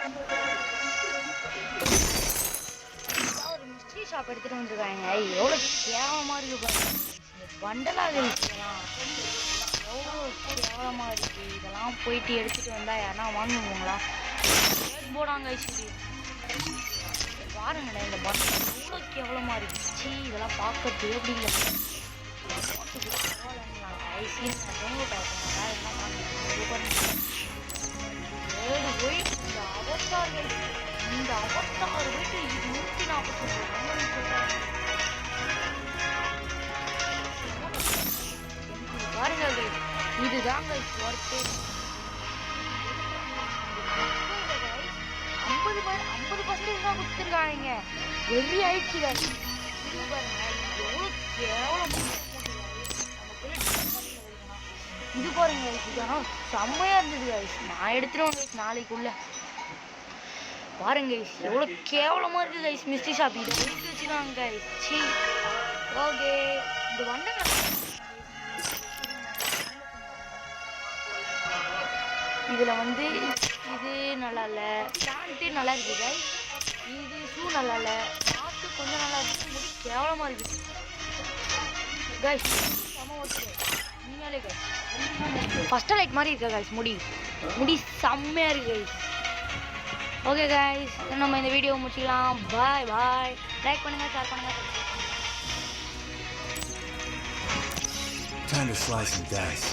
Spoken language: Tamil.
ஒரு மிஸ்ட்ரி ஷாப் எடுத்துட்டு வந்துருக்காங்க. எவ்வளோ கேவலமா இருக்கு பாருங்க. பண்டலாக இருக்கலாம் எவ்வளோ கேவலமா இருக்கு. இதெல்லாம் போயிட்டு எடுத்துட்டு வந்தா யாருன்னா வாங்குவாங்களா? போடாங்க ஐஸ்வரி பாருங்களேன். இந்த பண்டல் எவ்வளோ கேவலமா இருந்துச்சு. இதெல்லாம் பார்க்கறது எப்படி இல்லை ஐசின்னு டவுன்லோட் ஆகுங்க. ஏழு போய் இந்த அவத்தார்கள் போயிட்டு 140 பாருங்கள். இதுதாங்க ஒர்த்து. 50% தான் கொடுத்துருக்காங்க. வெறி ஆயிடுச்சு பாருங்க. எவ்வளோ கேவலம் இது பாருங்க. ஆனால் செம்மையா இருந்தது கைஸ். நான் எடுத்துருவேன் கைஸ் நாளைக்குள்ள. பாருங்க கைஸ் எவ்வளோ கேவலமா இருக்கு கைஸ். மிஸ்ட்ரி ஷாப் இதை எடுத்து வச்சுருக்காங்க கைஸ். சி ஓகே இது வண்டங்க. இதில் வந்து இது நல்லா இல்லை. பேண்ட்டு நல்லா இருக்குது கைஸ். இது ஷூ நல்லா இல்லை. பார்த்து கொஞ்சம் நல்லா இருக்குது. முடி கேவலமாக இருக்குது கைஸ். செம்ம ஓகே உண்மையாலே கைஸ். ஃபர்ஸ்ட் லைட் மாதிரி இருக்கா கைஸ். முடி செம்மையாக இருக்குது கைஸ். ஓகே கைஸ் நம்ம இந்த வீடியோ முடிச்சிக்கலாம். பாய் பாய். லைக் பண்ணுங்க, ஷேர் பண்ணுங்க. Time to slice and dice.